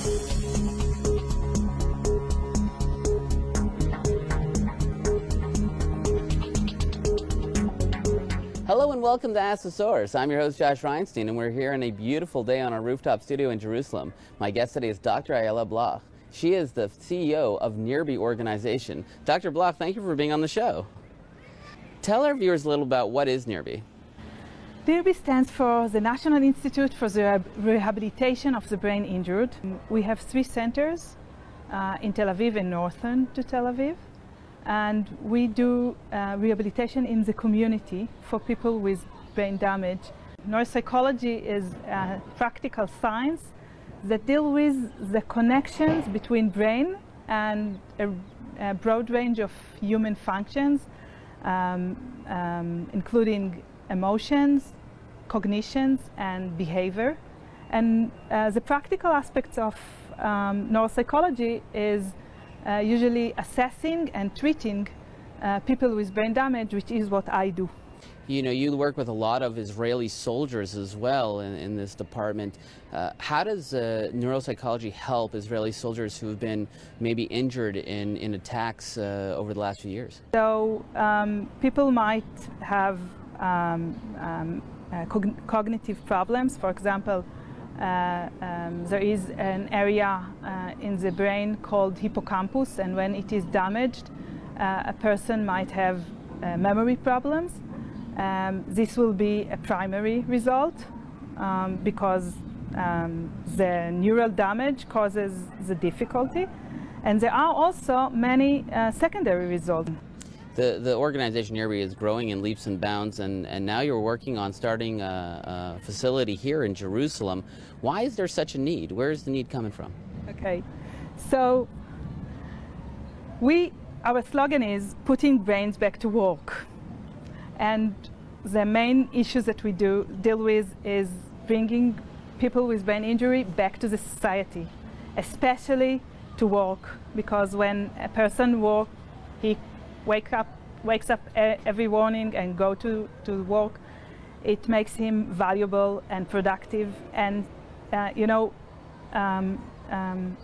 Hello and welcome to Ask the Source. I'm your host Josh Reinstein, and we're here on a beautiful day on our rooftop studio in Jerusalem. My guest today is Dr. Ayala Bloch. She is the CEO of NIRBY organization. Dr. Bloch, thank you for being on the show. Tell our viewers a little about what is NIRBY. NIRBY stands for the National Institute for the Rehabilitation of the Brain Injured. We have 3 centers in Tel Aviv and northern to Tel Aviv. And we do rehabilitation in the community for people with brain damage. Neuropsychology is practical science that deal with the connections between brain and a broad range of human functions, including emotions, cognitions, and behavior. And the practical aspects of neuropsychology is usually assessing and treating people with brain damage, which is what I do. You know, you work with a lot of Israeli soldiers as well in this department. How does neuropsychology help Israeli soldiers who have been maybe injured in attacks over the last few years? So people might have cognitive problems. For example, there is an area in the brain called hippocampus, and when it is damaged, a person might have memory problems. This will be a primary result because the neural damage causes the difficulty, and there are also many secondary results. The organization NIRBY is growing in leaps and bounds, and now you're working on starting a facility here in Jerusalem. Why is there such a need? Where is the need coming from? Okay, so our slogan is putting brains back to work. And the main issues that we deal with is bringing people with brain injury back to the society, especially to work, because when a person works, he wakes up every morning and go to work, it makes him valuable and productive. And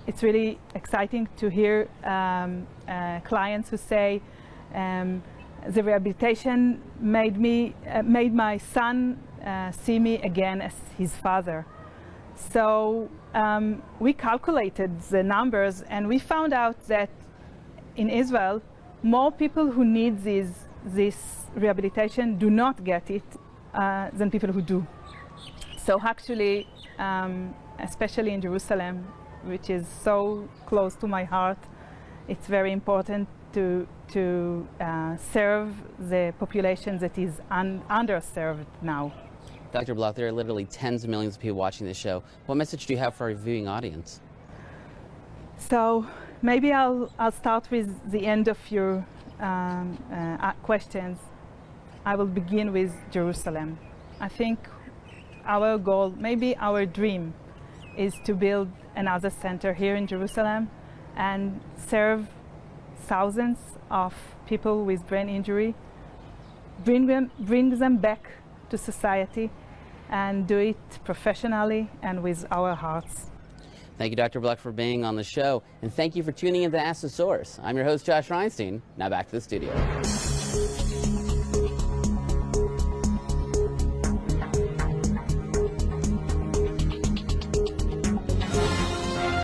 it's really exciting to hear clients who say the rehabilitation made my son see me again as his father. So we calculated the numbers, and we found out that in Israel, more people who need this rehabilitation do not get it than people who do. So actually, especially in Jerusalem, which is so close to my heart, it's very important to serve the population that is underserved now. Dr. Bloch, there are literally tens of millions of people watching this show. What message do you have for our viewing audience? So maybe I'll start with the end of your questions. I will begin with Jerusalem. I think our goal, maybe our dream, is to build another center here in Jerusalem and serve thousands of people with brain injury, bring them back to society, and do it professionally and with our hearts. Thank you, Dr. Bloch, for being on the show, and thank you for tuning in to Ask the Source. I'm your host, Josh Reinstein. Now back to the studio.